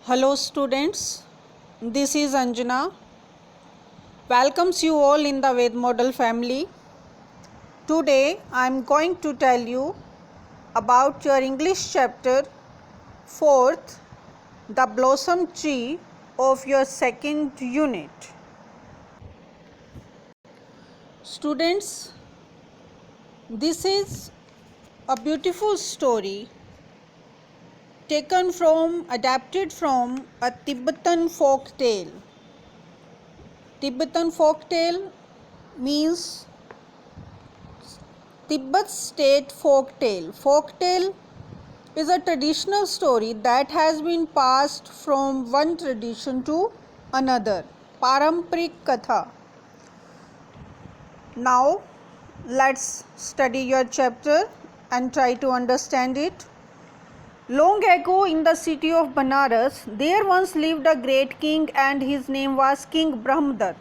Hello students, this is Anjana. Welcomes you all in the Ved Model family. Today I am going to tell you about your English chapter 4th, the blossom tree of your second unit. Students, this is a beautiful story adapted from a Tibetan folk tale. Tibetan folk tale means Tibet's state folk tale. Folk tale is a traditional story that has been passed from one tradition to another. Paramparik Katha. Now let's study your chapter and try to understand it. Long ago in the city of Banaras, there once lived a great king and his name was King Brahmadatta.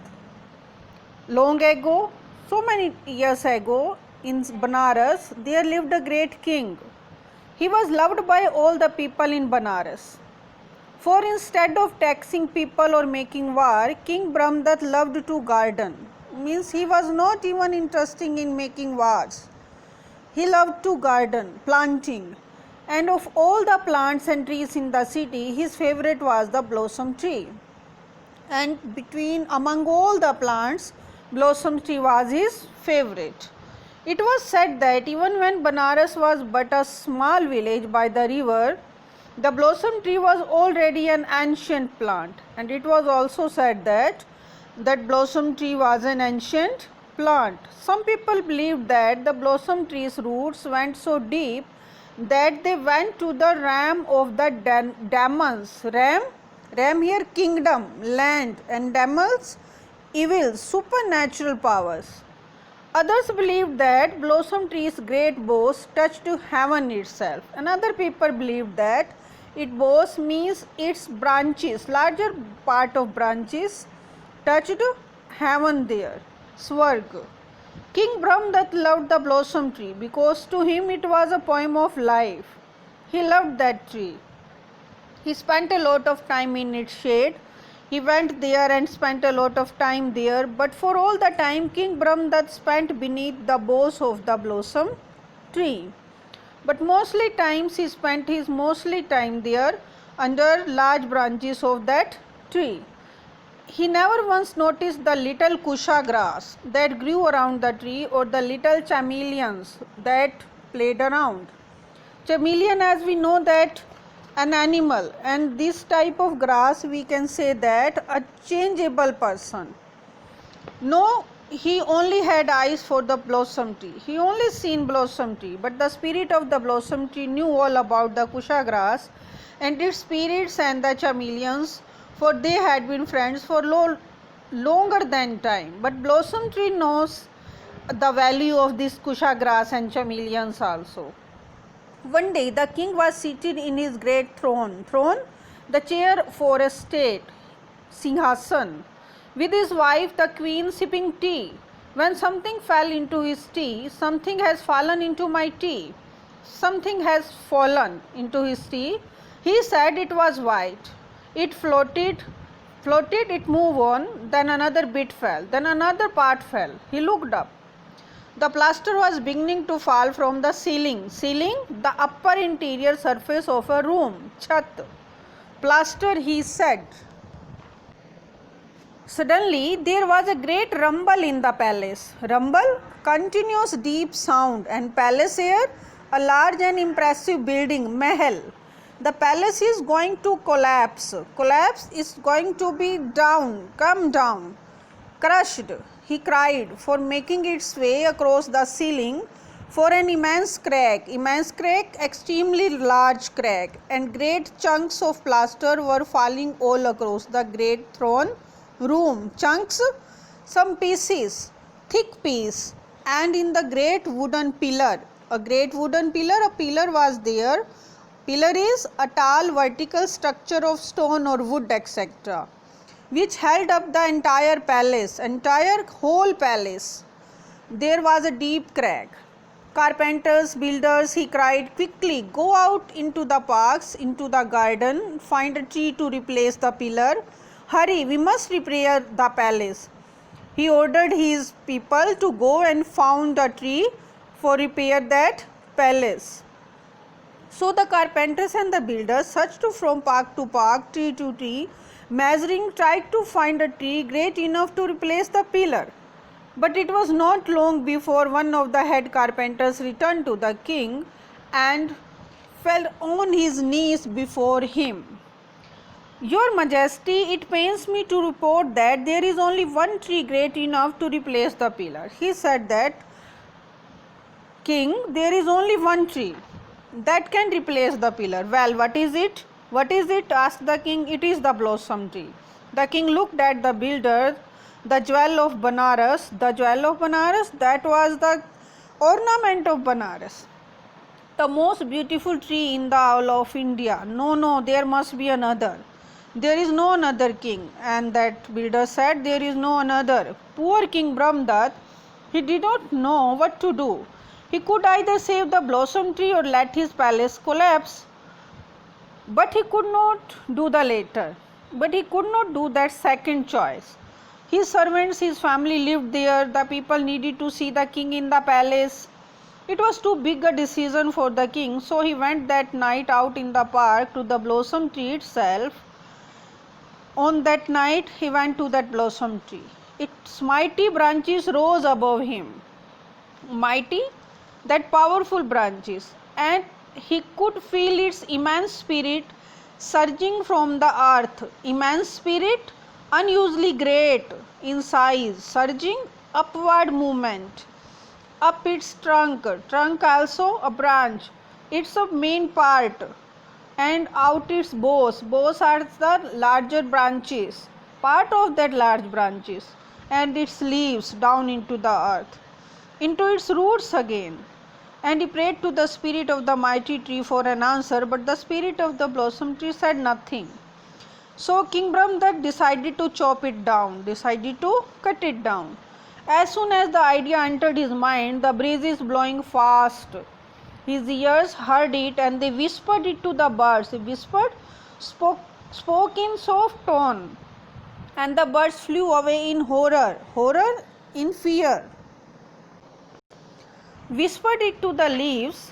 Long ago, so many years ago, in Banaras, there lived a great king. He was loved by all the people in Banaras. For instead of taxing people or making war, King Brahmadatta loved to garden. Means he was not even interested in making wars. He loved to garden, planting. And of all the plants and trees in the city, his favorite was the blossom tree. And among all the plants, blossom tree was his favorite. It was said that even when Banaras was but a small village by the river, the blossom tree was already an ancient plant. And it was also said that blossom tree was an ancient plant. Some people believed that the blossom tree's roots went so deep that they went to the realm of the demons. Ram here kingdom, land, and demons, evil, supernatural powers. Others believed that blossom tree's great boughs touched heaven itself. Another people believed that its boughs means its branches, larger part of branches touched heaven there, Swarg. King Brahmadatta loved the blossom tree because to him it was a poem of life. He loved that tree. He spent a lot of time in its shade. He went there and spent a lot of time there, but for all the time King Brahmadatta spent beneath the boughs of the blossom tree. But mostly times he spent his time there under large branches of that tree. He never once noticed the little kusha grass that grew around the tree or the little chameleons that played around. Chameleon, as we know, that an animal, and this type of grass we can say that a changeable person. No, he only had eyes for the blossom tree. He only seen blossom tree, but the spirit of the blossom tree knew all about the kusha grass and its spirits and the chameleons, for they had been friends for longer than time. But blossom tree knows the value of this kusha grass and chameleons also. One day the king was seated in his great throne, the chair for a state, Singhasan, with his wife the queen sipping tea. When something fell into his tea, something has fallen into my tea. Something has fallen into his tea. He said it was white. It floated, it moved on, then another bit fell, then another part fell. He looked up. The plaster was beginning to fall from the ceiling, the upper interior surface of a room, chat. Plaster, he said. Suddenly there was a great rumble in the palace. Rumble, continuous deep sound, and palace air, a large and impressive building, mahal. The palace is going to collapse. Collapse is going to be down, come down, crushed, he cried, for making its way across the ceiling for an immense crack, extremely large crack, and great chunks of plaster were falling all across the great throne room. Chunks, some pieces, thick piece, and in the great wooden pillar. A pillar was there. Pillar is a tall vertical structure of stone or wood, etc., which held up the entire whole palace. There was a deep crack. Carpenters, builders, he cried, quickly go out into the parks, into the garden, find a tree to replace the pillar. Hurry, we must repair the palace. He ordered his people to go and found a tree for repair that palace. So the carpenters and the builders searched from park to park, tree to tree, measuring, tried to find a tree great enough to replace the pillar. But it was not long before one of the head carpenters returned to the king and fell on his knees before him. Your Majesty, it pains me to report that there is only one tree great enough to replace the pillar. He said that, King, there is only one tree that can replace the pillar. Well, what is it? What is it? Asked the king. It is the blossom tree. The king looked at the builder, the jewel of Banaras. The jewel of Banaras, that was the ornament of Banaras. The most beautiful tree in the whole of India. No, no, there must be another. There is no another, king. And that builder said, there is no another. Poor King Brahmdat, he did not know what to do. He could either save the blossom tree or let his palace collapse. But he could not do the latter. But he could not do that second choice. His servants, his family lived there. The people needed to see the king in the palace. It was too big a decision for the king, so he went that night out in the park to the blossom tree itself. On that night, he went to that blossom tree. Its mighty branches rose above him. Mighty, that powerful branches, and he could feel its immense spirit surging from the earth. Immense spirit, unusually great in size, surging upward movement. Up its trunk also a branch, it's a main part, and out its boughs. Boughs are the larger branches, part of that large branches, and its leaves down into the earth, into its roots again. And he prayed to the spirit of the mighty tree for an answer, but the spirit of the blossom tree said nothing. So King Brahmdat decided to chop it down, decided to cut it down. As soon as the idea entered his mind, the breeze is blowing fast. His ears heard it and they whispered it to the birds. He whispered, spoke in soft tone, and the birds flew away in horror, in fear. Whispered it to the leaves,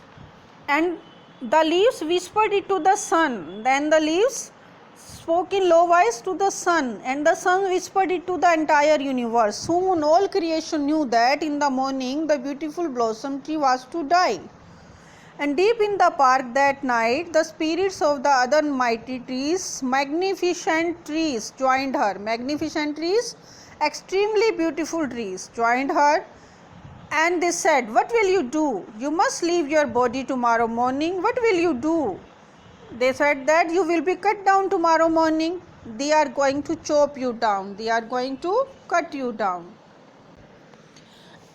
and the leaves whispered it to the sun. Then the leaves spoke in low voice to the sun, and the sun whispered it to the entire universe. Soon all creation knew that in the morning the beautiful blossom tree was to die. And deep in the park that night, the spirits of the other mighty trees, magnificent trees, joined her. Magnificent trees, extremely beautiful trees, joined her. And they said, what will you do? You must leave your body tomorrow morning. What will you do? They said that you will be cut down tomorrow morning. They are going to chop you down. They are going to cut you down.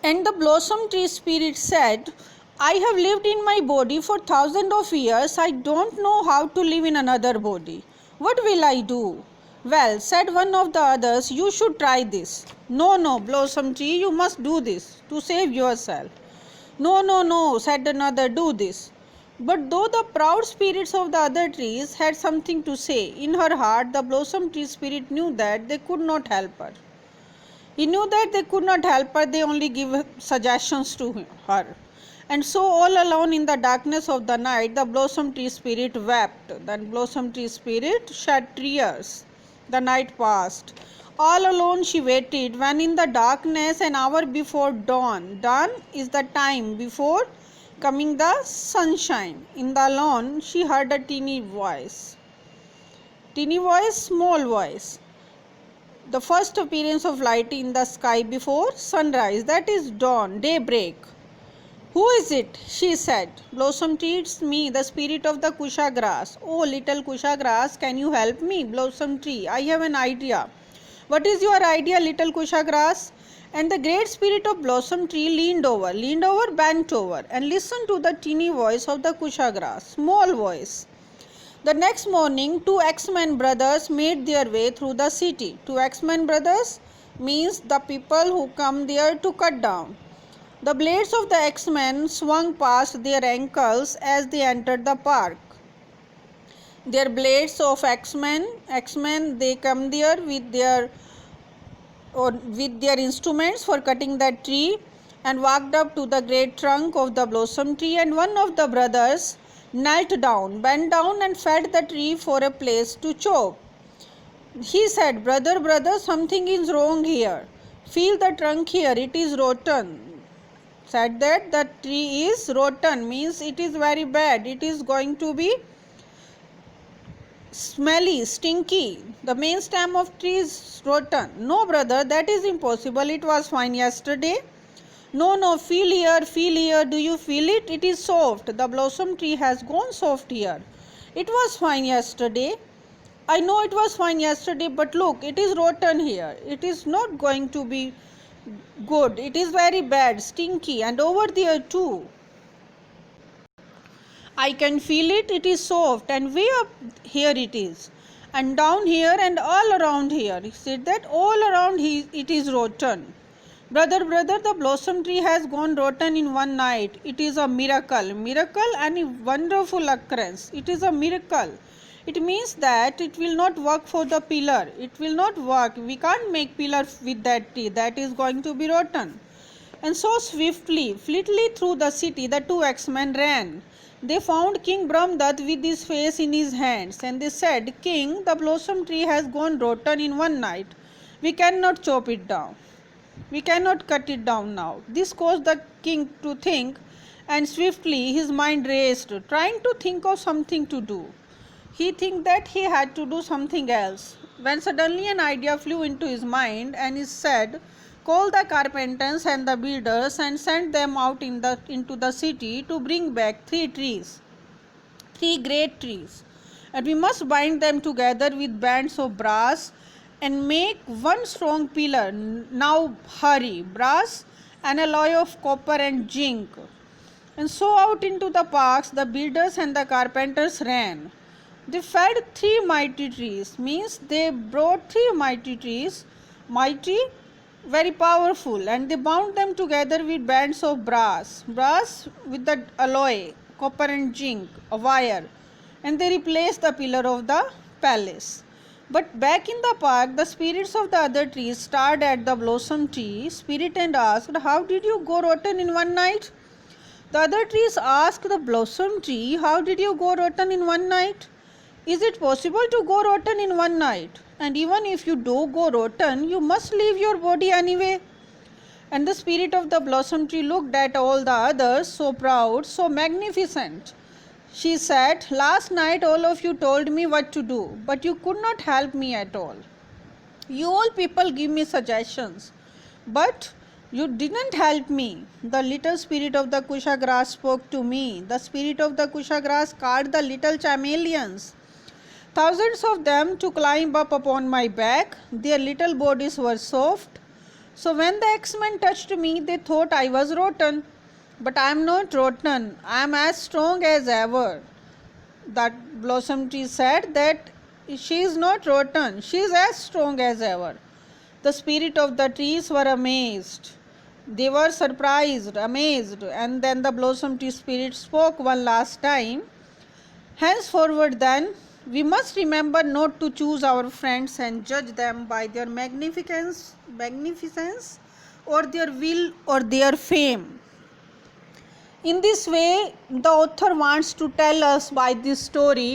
And the blossom tree spirit said, I have lived in my body for thousands of years. I don't know how to live in another body. What will I do? Well, said one of the others, you should try this. No, no, blossom tree, you must do this to save yourself. No, no, no, said another, do this. But though the proud spirits of the other trees had something to say, in her heart the blossom tree spirit knew that they could not help her. He knew that they could not help her, they only give suggestions to her. And so all alone in the darkness of the night, the blossom tree spirit wept. The blossom tree spirit shed tears. The night passed. All alone she waited, when in the darkness an hour before dawn. Dawn is the time before coming the sunshine. In the lawn she heard a teeny voice. Teeny voice, small voice. The first appearance of light in the sky before sunrise, that is dawn, daybreak. Who is it? She said. Blossom tree, it's me, the spirit of the kusha grass. Oh, little kusha grass, can you help me? Blossom tree, I have an idea. What is your idea, little kusha grass? And the great spirit of blossom tree leaned over, bent over, and listened to the teeny voice of the kusha grass, small voice. The next morning, two X-Men brothers made their way through the city. Two X-Men brothers means the people who come there to cut down. The blades of the X-Men swung past their ankles as they entered the park. Their blades of X-Men, they come there with their instruments for cutting that tree, and walked up to the great trunk of the blossom tree, and one of the brothers knelt down, bent down, and felt the tree for a place to chop. He said, "Brother, brother, something is wrong here. Feel the trunk here, it is rotten." Said that the tree is rotten, means it is very bad, it is going to be smelly, stinky. The main stem of tree is rotten. "No, brother, that is impossible. It was fine yesterday." No, feel here, do you feel it? It is soft. The blossom tree has gone soft here. It was fine yesterday. I know it was fine yesterday, but look, it is rotten here. It is not going to be good. It is very bad, stinky, and over there too. I can feel it. It is soft, and way up here it is, and down here and all around here. He said that all around it is rotten. Brother, the blossom tree has gone rotten in one night. It is a miracle and a wonderful occurrence. It is a miracle. It means that it will not work for the pillar. It will not work. We can't make pillar with that tree. That is going to be rotten. And so fleetly through the city, the two X-Men ran. They found King Brahmdatta with his face in his hands, and they said, "King, the blossom tree has gone rotten in one night. We cannot chop it down. We cannot cut it down now." This caused the king to think, and swiftly his mind raced, trying to think of something to do. He think that he had to do something else, when suddenly an idea flew into his mind, and he said, "Call the carpenters and the builders and send them out into the city to bring back 3 trees, 3 great trees, and we must bind them together with bands of brass and make one strong pillar. Now hurry." Brass, an alloy of copper and zinc. And so out into the parks the builders and the carpenters ran. They felled 3 mighty trees, means they brought 3 mighty trees, mighty, very powerful, and they bound them together with bands of brass with the alloy, copper and zinc, a wire, and they replaced the pillar of the palace. But back in the park, the spirits of the other trees stared at the blossom tree spirit and asked, "How did you go rotten in one night?" The other trees asked the blossom tree, "How did you go rotten in one night? Is it possible to go rotten in one night? And even if you do go rotten, you must leave your body anyway." And the spirit of the blossom tree looked at all the others, so proud, so magnificent. She said, "Last night all of you told me what to do, but you could not help me at all. You all people give me suggestions, but you didn't help me." The little spirit of the kusha grass spoke to me. The spirit of the kusha grass called the little chameleons, thousands of them, to climb up upon my back. Their little bodies were soft. So when the X-Men touched me, they thought I was rotten. But I am not rotten. I am as strong as ever. That blossom tree said that she is not rotten. She is as strong as ever. The spirit of the trees were amazed. They were surprised, amazed. And then the blossom tree spirit spoke one last time. "Henceforward then, we must remember not to choose our friends and judge them by their magnificence or their will or their fame." In this way, the author wants to tell us by this story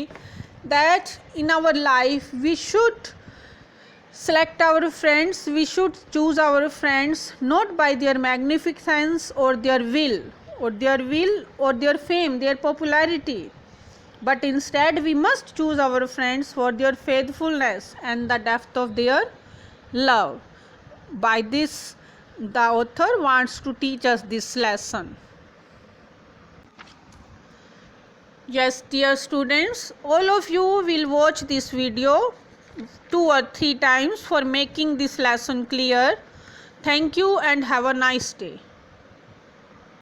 that in our life we should select our friends, we should choose our friends not by their magnificence or their will or their fame, their popularity, but instead we must choose our friends for their faithfulness and the depth of their love. By this, the author wants to teach us this lesson. Yes, dear students, all of you will watch this video 2 or 3 times for making this lesson clear. Thank you and have a nice day.